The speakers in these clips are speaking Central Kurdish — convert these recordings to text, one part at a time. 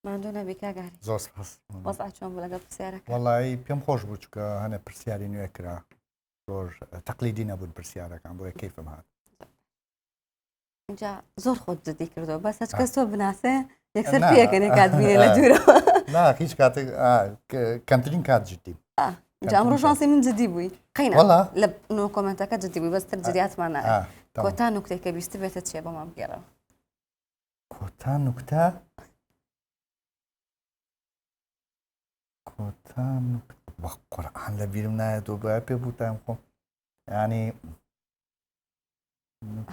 ماندوو نەبی کاگاری زۆر سپاس. وەزع چۆن بوو لەگەڵ پرسیارەکە؟ وەڵی پێم خۆش بوو چکە هەنێ پرسیاری نوێ کرا زۆر تەقلیدی نەبوون پرسیارەکان بۆیە کەیفم هات. اینجا زۆر خۆت جدی کردەوە بەس هەچ کەس تۆ بناسێ یەکسەر پێکەنێ کات بینێ لە دوورەوە. نا هیچ کاتێک کەمترین کات جدی. اینجا ئەمڕۆ شانسی من جدی بووی قەینە لە نۆ کۆمنتەکە جدی بووی بەستر جدیاتمان نایە. کۆتا نوکتێکە بیست بێتە چێ بۆمان بگێڕەوە. کۆتا نوکتە؟ کۆتا وە قورئان لە بیرم نایەتەوە بە پێ بوو تایم خۆم ینی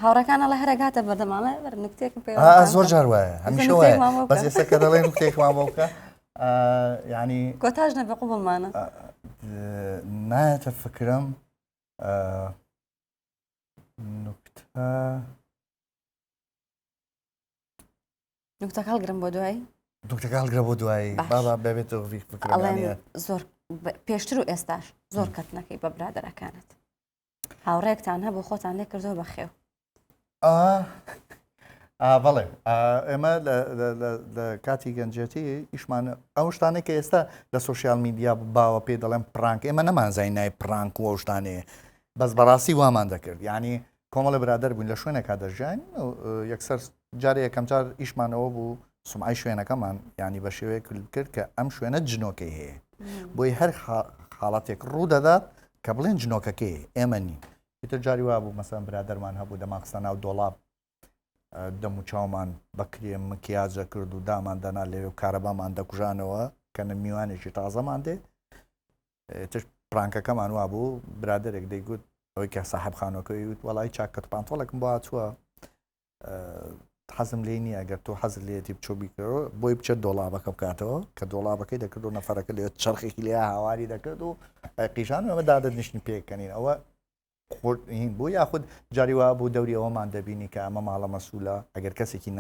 هاوڕەکانە لە هەرێکاتە بەردەمانە نوکتێکم پێ زۆر جار وایە هەمیشە وایە بەس ئێستا کە دەڵێ نوکتێکمان بۆ بکە ینی کۆتاژ نەبێ قوبڵمانە نایەتە فکرم نوکتە نوکتەکە هەڵگرم بۆ دوایی نوکتەکە هەڵگرە بۆ دوایی بابا بێتەوە فکرەکانیە زۆر پێشتر و ئێستاش زۆر کەتنەکەی بە برادەرەکانت هاوڕێکتان هەبوو خۆتان لێ کردەوە بەخێو بەڵێ ئێمە لە کاتی گەنجەتی ئیشمان ئەو شتانێک کە ئێستا لە سوۆسیال میدیا باوە پێ دەڵێن پرانک ئێمە نەمانزای نای پرانک و ئەو شتانەیە بەس بەڕاستی وامان دەکرد ینی کۆمەڵە برادەر بوون لە شوێنێکا دەژیان یەکسەر جارێ یەکەم جار ئیشمانەوە بوو سومعی شوێنەکەمان ینی بە شێوەیە کرد کە ئەم شوێنە جنۆکەی هەیە بۆی هەر حاڵاتێک ڕوو دەدات کە بڵێن جنۆکەکەی ئێمە نین ئیتر جاری وا بوو مەسەن برادەرمان هەبوو دەماخستە ناو دۆڵاب دەم و چاومان بەکرێ مکیاجە کرد و دامان دەنا لێوێ و کارەبامان دەکوژانەوە کە میوانێکی تازەمان دێ تر پرانکەکەمان وا بوو برادێک دەیگوت ئەوەی کە ساحب خانۆکەی وت وەڵی چاکەت پانتۆڵێکم بۆ چووە حەزم لێ نییە ئەگەر تۆ حەز لێتی بچۆ بیکەوە بۆی بچێت دۆڵابەکە بکاتەوە کە دۆڵابەکەی دەکرد و نەفەرەکە لێ چرخێکی لێ هاواری دەکرد و قیژان ئەمە دادت نیشتنی پێکەنین ئەوە بۆ یاخود جاری وا بوو دەوری ئەوەمان دەبینی کە ئەمە ماڵە مەسوولە ئەگەر کەسێکی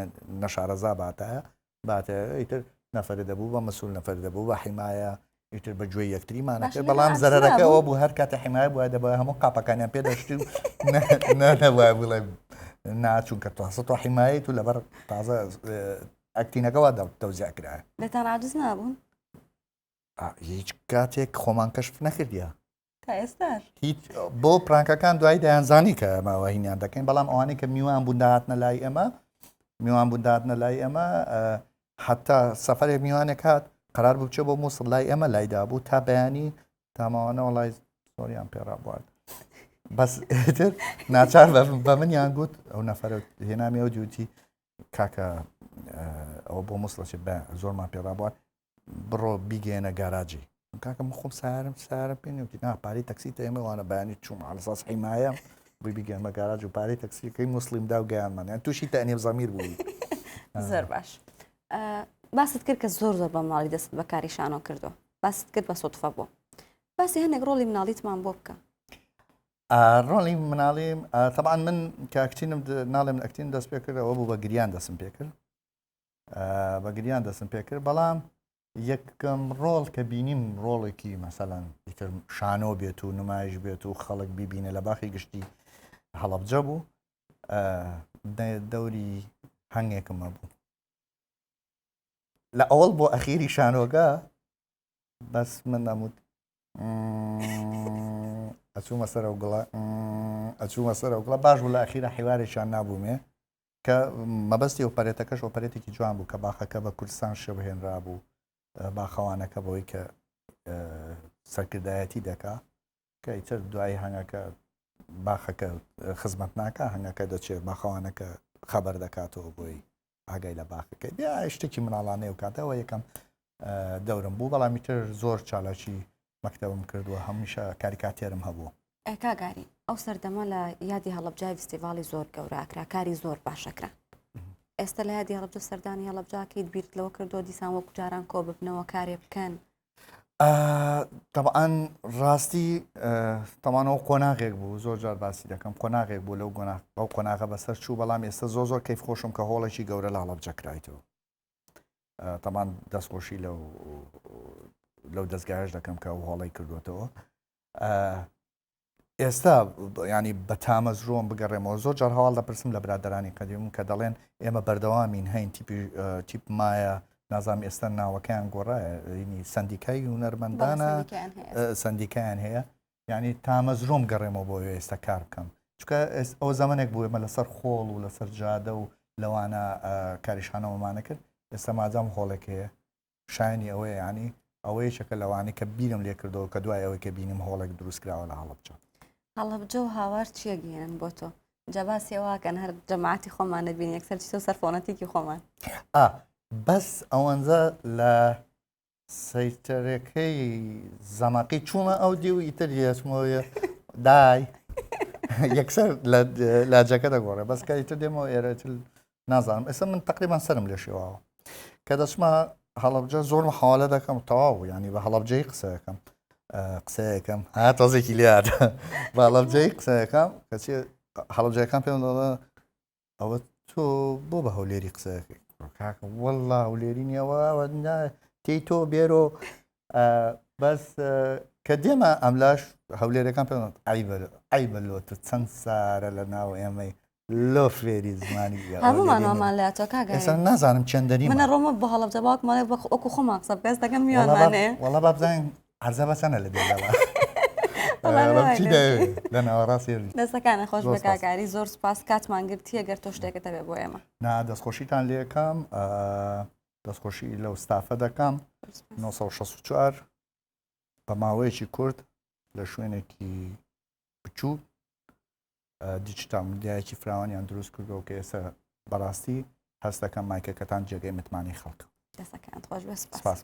نەشارەزا باتە ئیتر نەفەر دەبوو بە مەسوول نەفەر دەبوو بە حیمایە ئیتر بە گوێی یەکتریمانەکرد بەڵام زەرەرەکە ئەوە بوو هەر کاتە حیمایە بووە دەبە هەموو قاپەکانیان پێدەشتی و نەوای بڵێ ناچوون کە تاسە تۆ حیمایت و لەبەر تازە ئەکتینەکەەوە دەوزیا کرایە لێتان عاجز نابوون هیچ کاتێک خۆمان کەشف نەکردیە تا ئێستاش هیچ بۆ پرانکەکان دوای دەیانزانی کە ئەمەوە هینیان دەکەین بەڵام ئەوانەی کە میوان بونداتنە لای ئەمە میوان بونداتنە لای ئەمە حتا سەفرێک میوانێک هات قرار بچێ بۆ مووسڵ لای ئەمە لایدا بوو تا بەیانی تاماوانە وڵای زۆریان پێڕابوارد بەس ناچار بە منیان گوت ئەو نەفرە هێنامیەوە دیوتی کاکە ئەوە بۆ مووسڵەچێت بە زۆرمان پێڕابوار بڕۆ بیگەێنە گاراجی کاکەم خۆم سارم پێنیوتی پارەی تەکسی ئێمە وانە بەیانی چوم ئالساس حیمایە بووی بیگەن بە گاراج و پارەی تەکسیەکەی موسڵیمدا و گەیانمان تووشی تەنێب زەمیر بووی زۆر باش باست کرد کە زۆر بە ماڵی دەست بەکاری شانۆ کردو باست کرد بە سۆتفە بۆ باسی هەندێک ڕۆڵی مناڵیتمان بۆ بکە ڕۆڵی مناڵیم تەبعاً من کە ئەکتینم ناڵێم ئەکتین دەست پێ کرد ئەوە بوو بە گریان دەستم پێ کرد بە گریان دەستم پێ کرد بەڵام یەکەم ڕۆڵ کە بینیم ڕۆڵێکی مەسەلەن ئیتر شانۆ بێت و نمایش بێت و خەڵک بیبینە لە باخی گشتی هەڵەبجە بوو دەوری هەنگێکمە بوو لە ئەوڵ بۆ ئەخیری شانۆگە بەس من نەموت ئەچوومە سەر ئەو گوڵە ئەچوومە سەر ئەو گوڵە باش بوو لە ئەخیرە حیوارێکیان نابوومێ کە مەبەستی ئۆپەرێتەکەش ئۆپەرێتێکی جوان بوو کە باخەکە بە کوردستان شەوهێنرا بوو باخەوانەکە بەوەی کە سەرکردایەتی دەکا کە ئیتر دوای هەنگەکە باخەکە خزمەت ناکە هەنگەکە دەچێت باخەوانەکە خەبەر دەکاتەوە بۆی ئاگای لە باخەکەی بیا شتێکی مناڵانەیە و کاتەوە یەکەم دەورم بوو بەڵامی تر زۆر چالاکی مەکتەبم کردووە هەمیشە کاریکاتێرم هەبوو کاگاری ئەو سەردەمە لە یادی هەڵەبجای فستیڤاڵی زۆر گەورە ئەکرا کاری زۆر باشەکرا ئێستا لە یادی هەڵەبجە سەردانی هەڵەبجاکەیت بیرت لەوە کردو دیسان وەکو جاران کۆ ببنەوە کارێ بکەن طبعاً ڕاستی تەمانەوە قۆناغێک بوو زۆر جار باسی دەکەم قۆناغێک بوو لەو ئەو قۆناغە بەسەر چوو بەڵام ئێستا زۆر کەیف خۆشم کە هۆڵێکی گەورە لە هەڵەبجە کرایتەوە تەمان دەستخۆشی لەو دەستگایش دەکەم کە ئەو هۆڵی کردوێتەوە ئێستا ینی بە تامەزرۆم بگەڕێمەوە زۆر جار هەواڵ دەپرسم لە برادەرانی قەدیم کە دەڵێن ئێمە بەردەوامین هەین تیپ مایە نازام ئێستا ناوەکەیان گۆڕایە سندیکای هونەرمەندانە سندیکایان هەیە یعنی تامەزرۆم گەڕێمەوە بۆ ئێستا کار بکەم چکە ئەو زەمانێک بوو ئێمە لەسەر خۆڵ و لەسەر جادە و لەوانە کاریشانەوەمانە کرد ئێستا ماجام خۆڵێک هەیە شایانی ئەوەیە ینی ئەوەیە چەکە لەوانی کە بیرم لێ کردەوە کە دوای ئەوەی کە بینیم هۆڵێک دروستکراوە لە هەڵەبجە هەڵەبجە و هاوار چیە گەیان بۆ تۆ جەباسیەوەکەن هەر جەماعەتی خۆمان دەبین یەکسەر چی تۆ سەرفۆنەتێکی خۆمان بەس ئەوەنجە لە سەیتەرەکەی زەماقی چوومە ئەو دی و ئیتر یەسمۆیە دای یەکسەر لاجەکە دەگۆڕێ بەس کە ئیتر دێمەوە ئێرە نازانم ئێستا من تقریبان سرم لێ شێواوە کە دەچمە هەڵەبجە زۆر حواڵە دەکەم تەواو ینی بە هەڵەبجەی قسەکەم قسەیەکەم تازێکی لات بە هەڵەبجەی قسەکەم کەچی هەڵەبجەکان پێم دەڵێ ئەوە تۆ بۆ بە هەولێری قسەکەی کاکە وەڵڵا هەولێری نیەوە تێی تۆ بێرۆ بەس کە دێمە ئەملاش هەولێرەکان پێ ئایبەلۆتە چەند سارە لە ناو ئێمەی لۆ فێری زمانی هەمومانەوەمان لاتۆ کاگە نازانم چەندەری منە ڕۆمە بۆ هەڵەبجە باوکمانێ بە ئۆکو خۆمان قسە بکەس دەکەم میوانمانێ وەڵا با بزانین عەرزە بەچەنە لە بێدەڵا لە ناوەڕاستی دەستەکانە خۆش بە کاکاری زۆر سوپاس کاتمان گرتی ئەگەر تۆ شتێکەکە بێ بۆ ئێمە نا دەستخۆشیتان لێکم دەستخۆشی لەو ستافە دەکەم 1964 بە ماوەیەکی کورد لە شوێنێکی بچوو دیجیتال میدیایەکی فراوانیان دروست کردەوە کە ئێستا بەڕاستی هەست دەکەم مایکەکەتان جێگەی متمانی خەڵکە دەستەکان خۆش بە سپاس